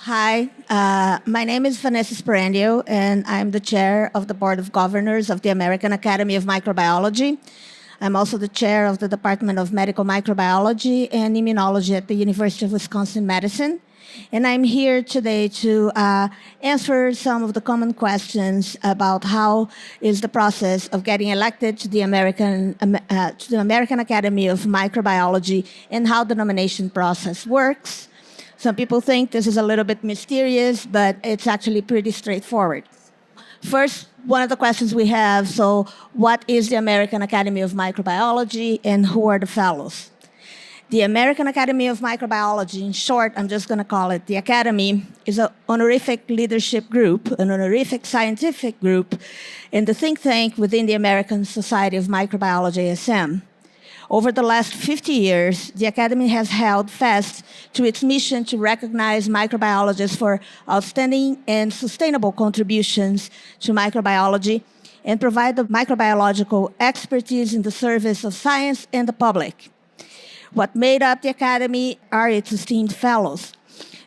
Hi, my name is Vanessa Sperandio, and I'm the chair of the Board of Governors of the American Academy of Microbiology. I'm also the chair of the Department of Medical Microbiology and Immunology at the University of Wisconsin-Madison. And I'm here today to answer some of the common questions about how is the process of getting elected to the American Academy of Microbiology and how the nomination process works. Some people think this is a little bit mysterious, but it's actually pretty straightforward. First, one of the questions we have, so what is the American Academy of Microbiology and who are the fellows? The American Academy of Microbiology, in short, I'm just going to call it the Academy, is an honorific leadership group, an honorific scientific group in the think tank within the American Society of Microbiology, ASM. Over the last 50 years, the Academy has held fast to its mission to recognize microbiologists for outstanding and sustainable contributions to microbiology and provide the microbiological expertise in the service of science and the public. What made up the Academy are its esteemed fellows.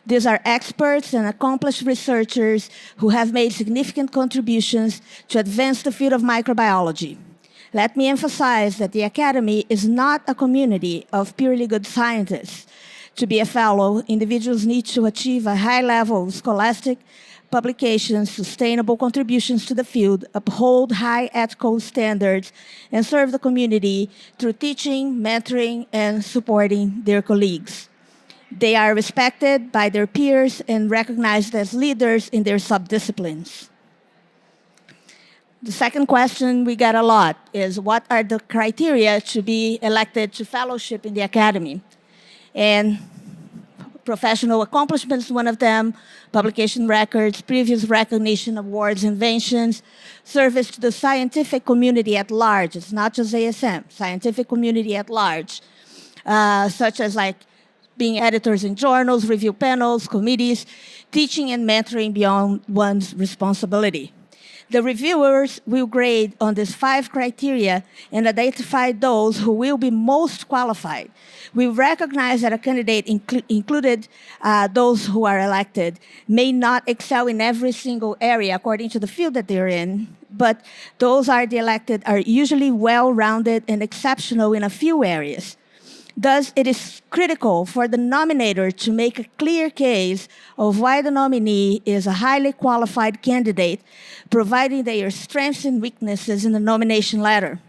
These are experts and accomplished researchers who have made significant contributions to advance the field of microbiology. Let me emphasize that the Academy is not a community of purely good scientists. To be a fellow, individuals need to achieve a high level of scholastic publications, sustainable contributions to the field, uphold high ethical standards, and serve the community through teaching, mentoring, and supporting their colleagues. They are respected by their peers and recognized as leaders in their subdisciplines. The second question we get a lot is what are the criteria to be elected to fellowship in the Academy? And professional accomplishments, one of them, publication records, previous recognition, awards, inventions, service to the scientific community at large. It's not just ASM, scientific community at large, such as like being editors in journals, review panels, committees, teaching and mentoring beyond one's responsibility. The reviewers will grade on these 5 criteria and identify those who will be most qualified. We recognize that a candidate, included those who are elected, may not excel in every single area according to the field that they're in, but those are the elected are usually well-rounded and exceptional in a few areas. Thus, it is critical for the nominator to make a clear case of why the nominee is a highly qualified candidate, providing their strengths and weaknesses in the nomination letter.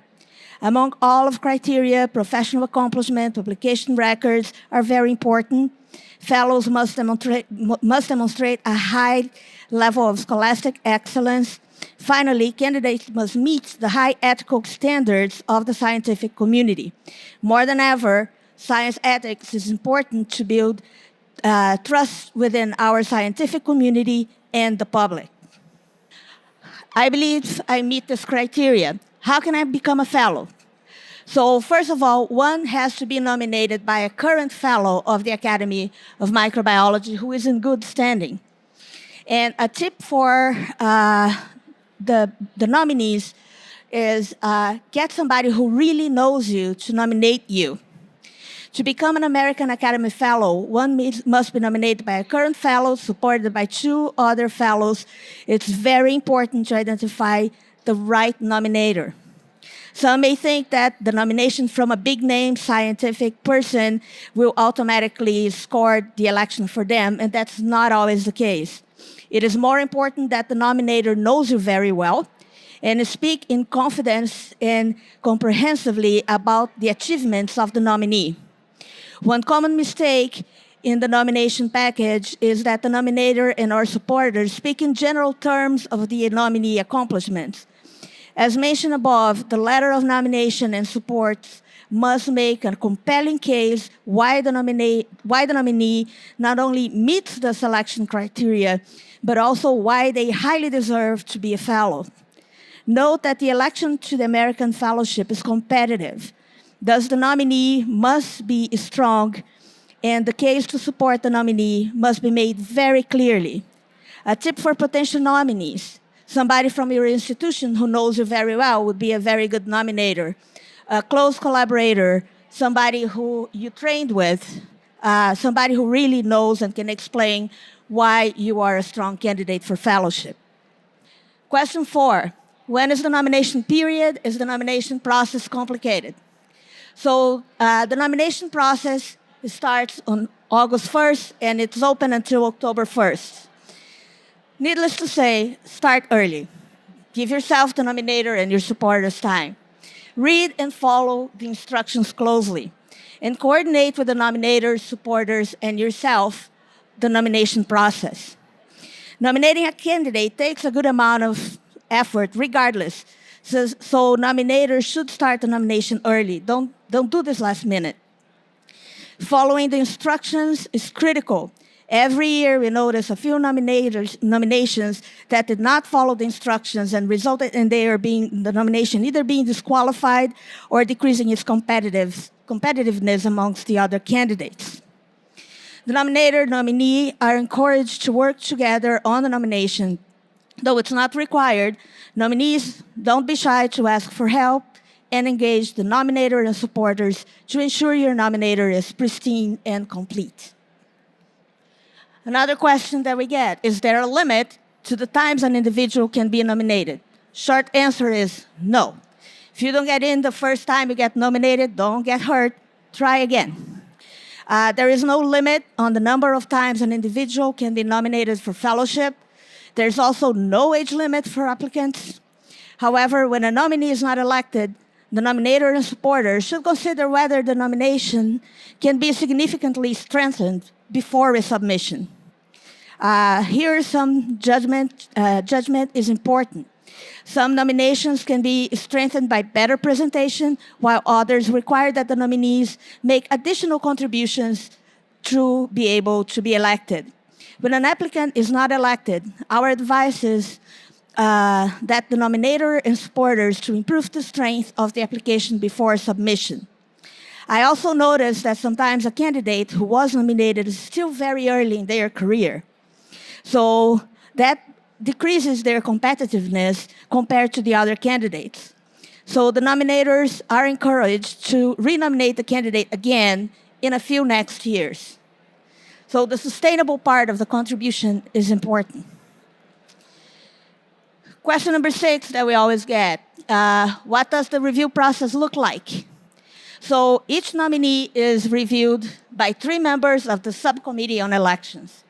Among all of criteria, professional accomplishment, publication records are very important. Fellows must demonstrate a high level of scholastic excellence. Finally, candidates must meet the high ethical standards of the scientific community. More than ever, science ethics is important to build trust within our scientific community and the public. I believe I meet this criteria. How can I become a fellow? So first of all, one has to be nominated by a current fellow of the Academy of Microbiology who is in good standing. And a tip for the nominees is get somebody who really knows you to nominate you. To become an American Academy Fellow, one must be nominated by a current fellow, supported by 2 other fellows. It's very important to identify the right nominator. Some may think that the nomination from a big-name scientific person will automatically score the election for them, and that's not always the case. It is more important that the nominator knows you very well and speak in confidence and comprehensively about the achievements of the nominee. One common mistake in the nomination package is that the nominator and our supporters speak in general terms of the nominee accomplishments. As mentioned above, the letter of nomination and support must make a compelling case why the nominee not only meets the selection criteria, but also why they highly deserve to be a fellow. Note that the election to the American Fellowship is competitive. Thus, the nominee must be strong, and the case to support the nominee must be made very clearly. A tip for potential nominees: somebody from your institution who knows you very well would be a very good nominator. A close collaborator, somebody who you trained with, somebody who really knows and can explain why you are a strong candidate for fellowship. Question 4, when is the nomination period? Is the nomination process complicated? So the nomination process starts on August 1st, and it's open until October 1st. Needless to say, start early. Give yourself, the nominator, and your supporters time. Read and follow the instructions closely, and coordinate with the nominators, supporters, and yourself the nomination process. Nominating a candidate takes a good amount of effort regardless. So nominators should start the nomination early. Don't do this last minute. Following the instructions is critical. Every year we notice a few nominations that did not follow the instructions and resulted in the nomination either being disqualified or decreasing its competitiveness amongst the other candidates. The nominator, nominee are encouraged to work together on the nomination. Though it's not required, nominees don't be shy to ask for help and engage the nominator and supporters to ensure your nominator is pristine and complete. Another question that we get, is there a limit to the times an individual can be nominated? Short answer is no. If you don't get in the first time you get nominated, don't get hurt, try again. There is no limit on the number of times an individual can be nominated for fellowship. There's also no age limit for applicants. However, when a nominee is not elected, the nominator and supporters should consider whether the nomination can be significantly strengthened before resubmission. Here some judgment is important. Some nominations can be strengthened by better presentation, while others require that the nominees make additional contributions to be able to be elected. When an applicant is not elected, our advice is that the nominator and supporters to improve the strength of the application before submission. I also noticed that sometimes a candidate who was nominated is still very early in their career. So that decreases their competitiveness compared to the other candidates. So the nominators are encouraged to renominate the candidate again in a few next years. So the sustainable part of the contribution is important. Question number 6 that we always get, what does the review process look like? So each nominee is reviewed by 3 members of the subcommittee on elections.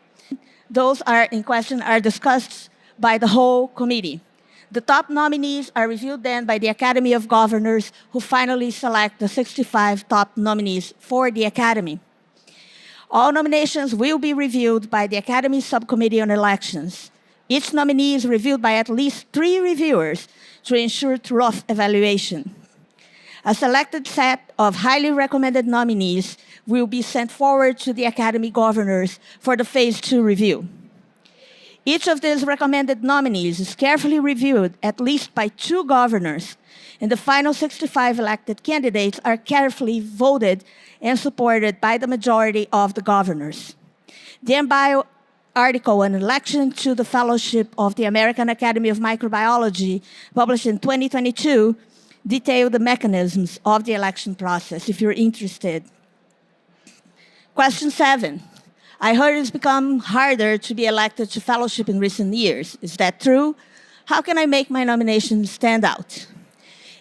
Those in question are discussed by the whole committee. The top nominees are reviewed then by the Academy of Governors, who finally select the 65 top nominees for the Academy. All nominations will be reviewed by the Academy Subcommittee on Elections. Each nominee is reviewed by at least 3 reviewers to ensure thorough evaluation. A selected set of highly recommended nominees will be sent forward to the Academy governors for the Phase 2 review. Each of these recommended nominees is carefully reviewed at least by 2 governors, and the final 65 elected candidates are carefully voted and supported by the majority of the governors. The MBio article, An Election to the Fellowship of the American Academy of Microbiology, published in 2022, detailed the mechanisms of the election process, if you're interested. Question 7. I heard it's become harder to be elected to fellowship in recent years. Is that true? How can I make my nomination stand out?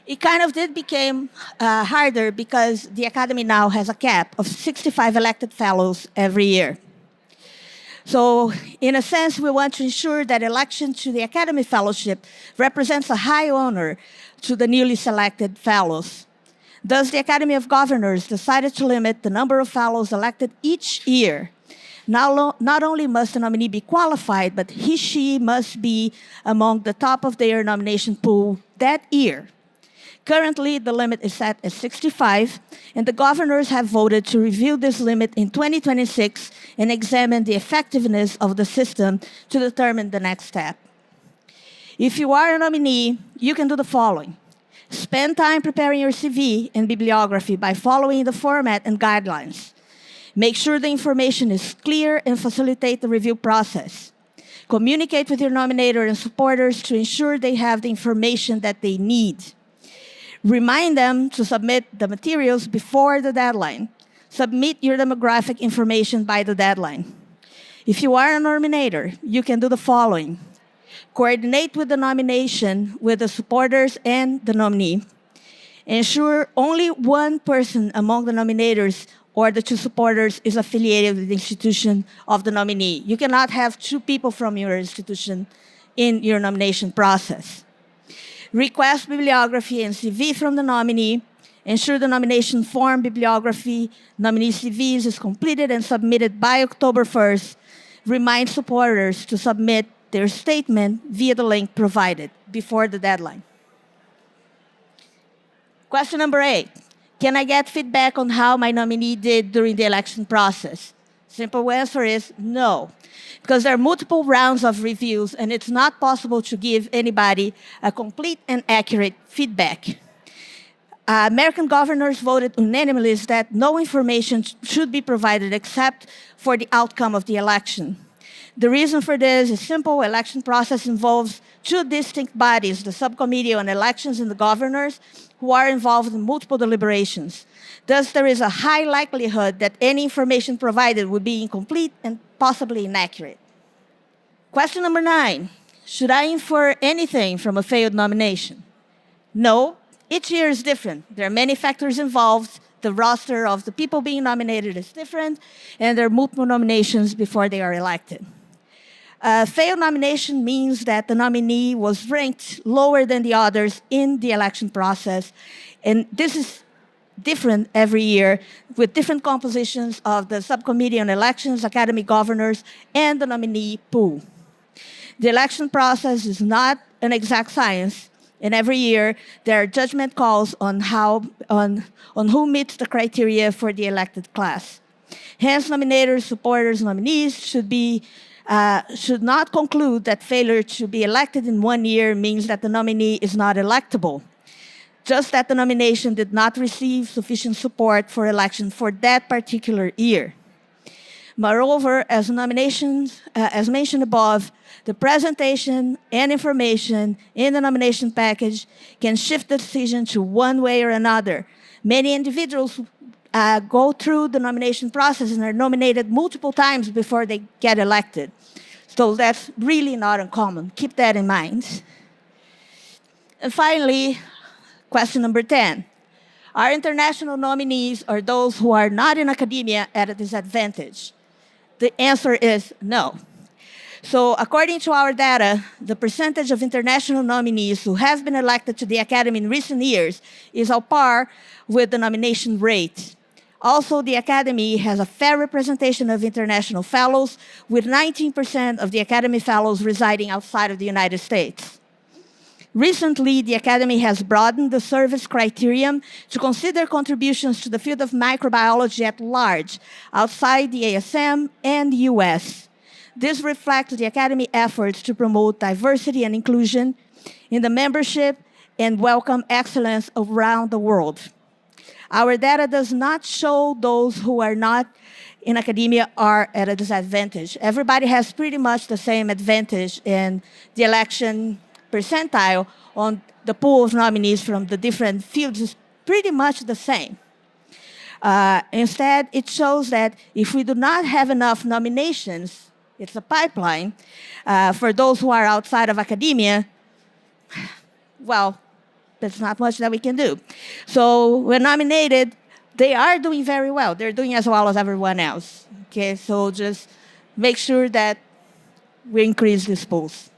It kind of did become harder because the Academy now has a cap of 65 elected fellows every year. So, in a sense, we want to ensure that election to the Academy Fellowship represents a high honor to the newly selected fellows. Thus, the Academy of Governors decided to limit the number of fellows elected each year. Now, not only must the nominee be qualified, but she must be among the top of their nomination pool that year. Currently, the limit is set at 65, and the governors have voted to review this limit in 2026 and examine the effectiveness of the system to determine the next step. If you are a nominee, you can do the following. Spend time preparing your CV and bibliography by following the format and guidelines. Make sure the information is clear and facilitate the review process. Communicate with your nominator and supporters to ensure they have the information that they need. Remind them to submit the materials before the deadline. Submit your demographic information by the deadline. If you are a nominator, you can do the following. Coordinate with the nomination with the supporters and the nominee. Ensure only one person among the nominators or the two supporters is affiliated with the institution of the nominee. You cannot have two people from your institution in your nomination process. Request bibliography and CV from the nominee. Ensure the nomination form, bibliography, nominee CVs is completed and submitted by October 1st. Remind supporters to submit their statement via the link provided before the deadline. Question number 8. Can I get feedback on how my nominee did during the election process? Simple answer is no, because there are multiple rounds of reviews and it's not possible to give anybody a complete and accurate feedback. American governors voted unanimously that no information should be provided except for the outcome of the election. The reason for this is simple. Election process involves two distinct bodies, the Subcommittee on Elections and the governors, who are involved in multiple deliberations. Thus, there is a high likelihood that any information provided would be incomplete and possibly inaccurate. Question number 9. Should I infer anything from a failed nomination? No. Each year is different. There are many factors involved. The roster of the people being nominated is different, and there are multiple nominations before they are elected. Failed nomination means that the nominee was ranked lower than the others in the election process, and this is different every year with different compositions of the Subcommittee on Elections, Academy governors, and the nominee pool. The election process is not an exact science, and every year there are judgment calls on who meets the criteria for the elected class. Hence, nominators, supporters, nominees should not conclude that failure to be elected in 1 year means that the nominee is not electable, just that the nomination did not receive sufficient support for election for that particular year. Moreover, as mentioned above, the presentation and information in the nomination package can shift the decision to one way or another. Many individuals go through the nomination process and are nominated multiple times before they get elected. So that's really not uncommon. Keep that in mind. And finally, question number 10. Are international nominees or those who are not in academia at a disadvantage? The answer is no. So according to our data, the percentage of international nominees who have been elected to the Academy in recent years is on par with the nomination rate. Also, the Academy has a fair representation of international fellows, with 19% of the Academy fellows residing outside of the United States. Recently, the Academy has broadened the service criterion to consider contributions to the field of microbiology at large, outside the ASM and the US. This reflects the Academy efforts to promote diversity and inclusion in the membership and welcome excellence around the world. Our data does not show those who are not in academia are at a disadvantage. Everybody has pretty much the same advantage in the election percentile on the pool of nominees from the different fields is pretty much the same. Instead, it shows that if we do not have enough nominations, it's a pipeline, for those who are outside of academia, well, there's not much that we can do. So when nominated, they are doing very well. They're doing as well as everyone else. Okay, so just make sure that we increase these pools.